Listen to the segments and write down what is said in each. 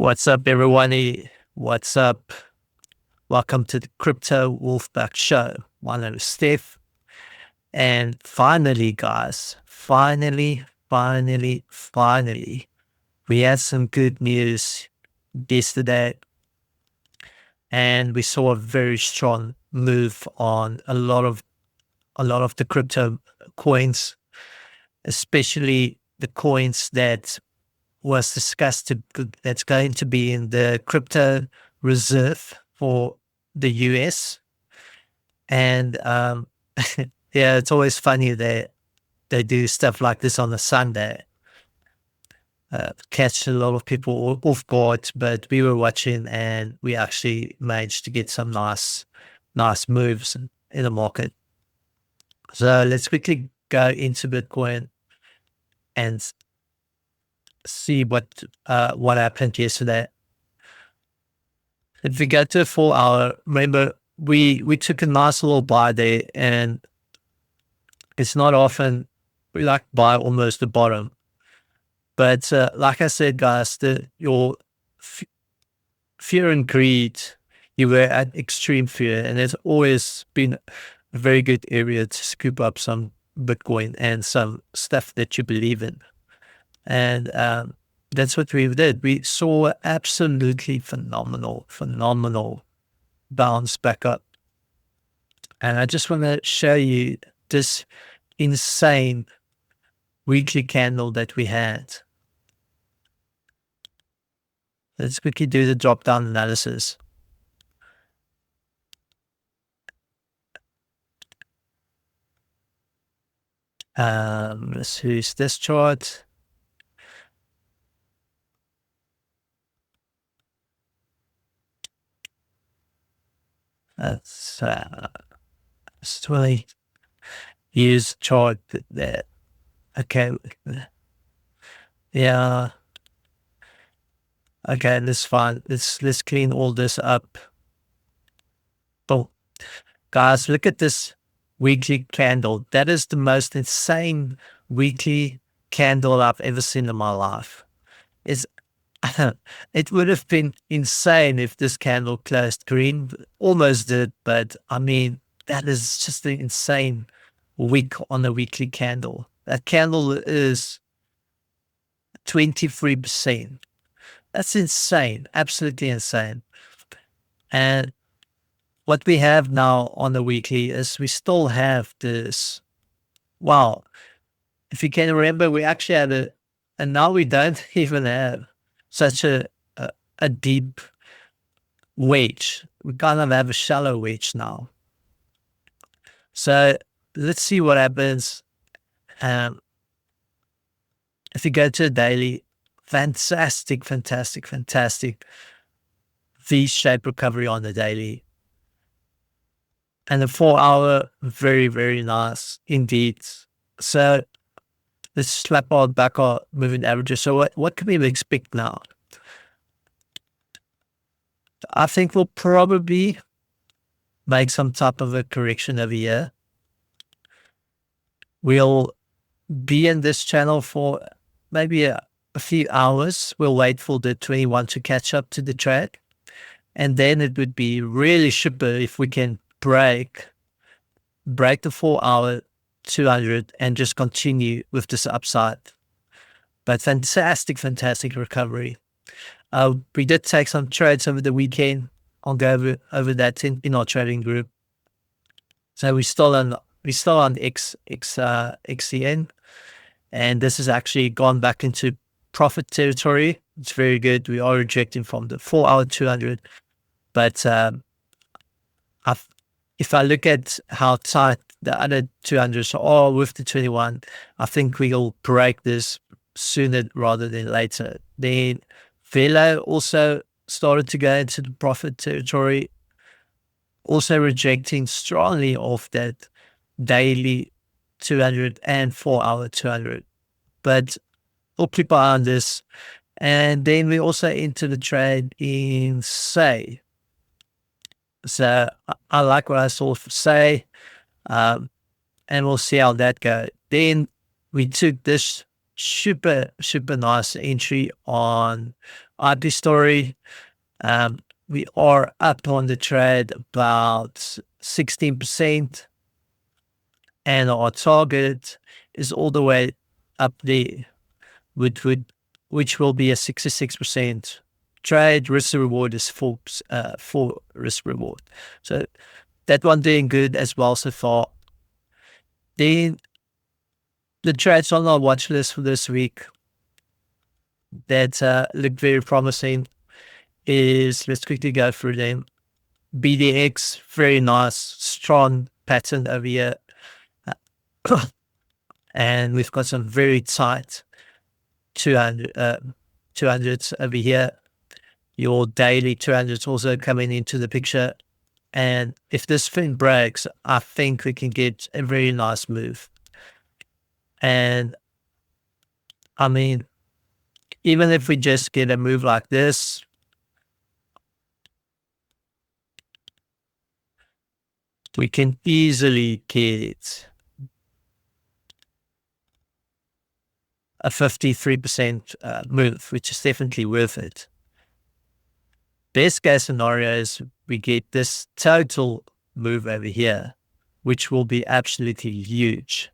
What's up, everyone? What's up? Welcome to the Crypto Wolfpack Show. My name is Steph. And finally, guys, finally, we had some good news yesterday. And we saw a very strong move on a lot of the crypto coins, especially the coins that was discussed that's going to be in the crypto reserve for the US. And yeah, it's always funny that they do stuff like this on a Sunday. Catch a lot of people off guard, but we were watching and we actually managed to get some nice moves in the market. So let's quickly go into Bitcoin and see what happened yesterday. If we go to a 4 hour, remember we took a nice little buy there, and it's not often we like buy almost the bottom. But like I said, guys, your fear and greed, you were at extreme fear, and it's always been a very good area to scoop up some Bitcoin and some stuff that you believe in. And that's what we did. We saw absolutely phenomenal bounce back up. And I just want to show you this insane weekly candle that we had. Let's quickly do the drop down analysis. Let's use this chart. Let's really use chart that. Okay. Yeah. Okay, that's fine. Let's clean all this up. Boom. Guys, look at this weekly candle. That is the most insane weekly candle I've ever seen in my life. It would have been insane if this candle closed green. Almost did, but I mean, that is just an insane week on a weekly candle. That candle is 23%. That's insane, absolutely insane. And what we have now on the weekly is we still have this. Wow. If you can remember, we actually had and now we don't even have such a deep wedge. We kind of have a shallow wedge now. So let's see what happens. If you go to a daily, fantastic V-shaped recovery on the daily. And the 4 hour, very nice indeed. So let's slap on back our moving averages. So what can we expect now? I think we'll probably make some type of a correction over here. We'll be in this channel for maybe a few hours. We'll wait for the 21 to catch up to the trade. And then it would be really super if we can break the 4 hour 200 and just continue with this upside. But fantastic recovery. We did take some trades over the weekend. I'll go over that in our trading group. So we're still on XCN, and this has actually gone back into profit territory. It's very good. We are rejecting from the 4 hour 200, but if I look at how tight the other 200s are with the 21, I think we'll break this sooner rather than later. Then Velo also started to go into the profit territory, also rejecting strongly off that daily 200 and 4 hour 200. But we'll keep an eye on this. And then we also enter the trade in Say. So I like what I saw for Say, and we'll see how that goes. Then we took this super nice entry on IP Story. We are up on the trade about 16%, and our target is all the way up there, which will be a 66% trade. Risk reward is full risk reward. So that one doing good as well so far. Then the trades on our watch list for this week that look very promising is, let's quickly go through them. BDX, very nice, strong pattern over here. And we've got some very tight 200s over here. Your daily 200s also coming into the picture. And if this thing breaks, I think we can get a very nice move. And I mean, even if we just get a move like this, we can easily get a 53% move, which is definitely worth it. Best case scenario is we get this total move over here, which will be absolutely huge.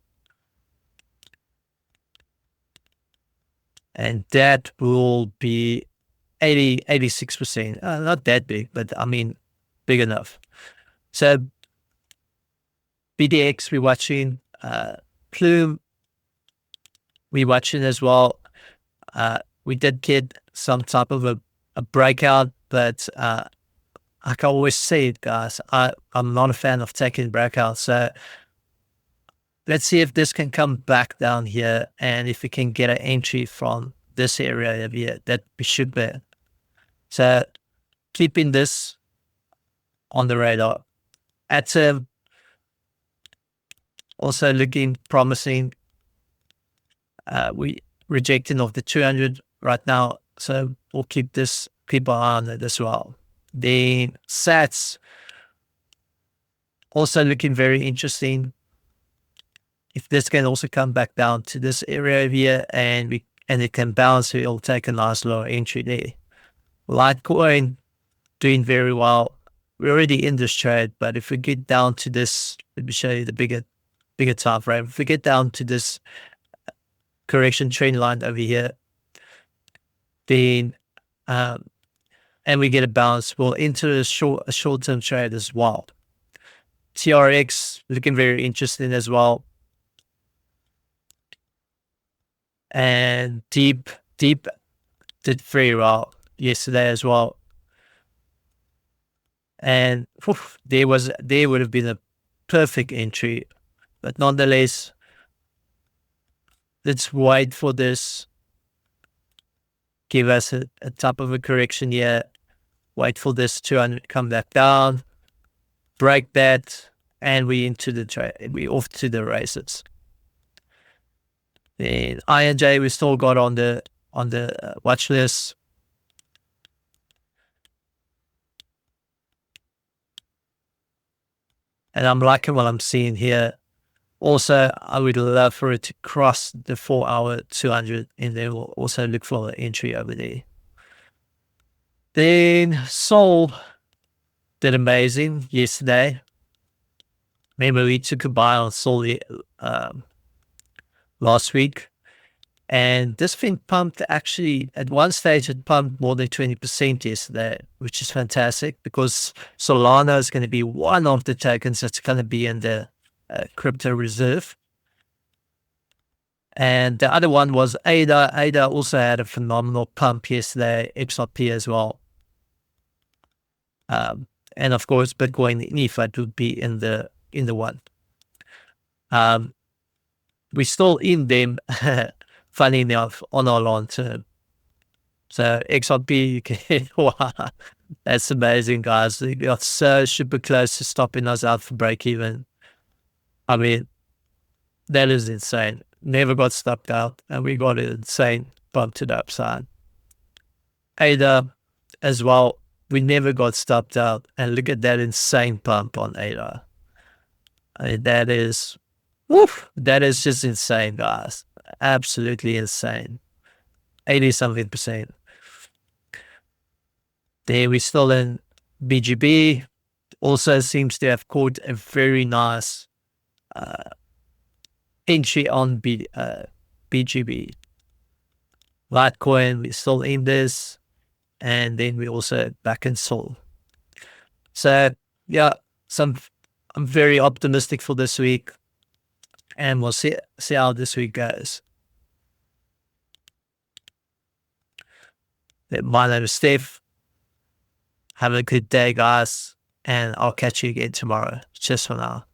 And that will be 86%. Not that big, but I mean, big enough. So BDX, we're watching. Plume, we're watching as well. We did get some type of a breakout, but like I always say it, guys, I'm not a fan of taking breakouts. So let's see if this can come back down here, and if we can get an entry from this area over here, that we should be. So keeping this on the radar. Atom also looking promising. We rejecting of the 200 right now, so we'll keep an eye on it as well. Then Sats also looking very interesting. If this can also come back down to this area over here, and it can bounce, it'll take a nice lower entry there. Litecoin doing very well. We're already in this trade, but if we get down to this, let me show you the bigger time frame. If we get down to this correction trend line over here, then and we get a bounce, we'll enter a short-term trade as well. TRX looking very interesting as well. And deep did very well yesterday as well. And there would have been a perfect entry, but nonetheless, let's wait for this. Give us a type of a correction here. Wait for this 200 come back down, break that, and we into the trade. We off to the races. Then INJ we still got on the watch list. And I'm liking what I'm seeing here. Also, I would love for it to cross the 4-hour 200, and then we'll also look for an entry over there. Then Sol did amazing yesterday. Remember, we took a buy on Sol last week, and this thing pumped, actually at one stage it pumped more than 20% yesterday, which is fantastic, because Solana is going to be one of the tokens that's going to be in the crypto reserve. And the other one was ADA. ADA also had a phenomenal pump yesterday, XRP as well. And of course, Bitcoin and ETH would be in the one. We're still in them, funny enough, on our long term. So XRP, wow, that's amazing, guys. They got so super close to stopping us out for break even. I mean, that is insane. Never got stopped out, and we got an insane bump to the upside. ADA as well, we never got stopped out, and look at that insane pump on ADA. I mean, that is just insane, guys. absolutely insane. 80 something percent. Then we still in BGB. Also seems to have caught a very nice entry on BGB. Litecoin, we still in this. And then we also back in Sol. So yeah, some I'm very optimistic for this week, and we'll see how this week goes. My name is Steph. Have a good day, guys, and I'll catch you again tomorrow. Cheers for now.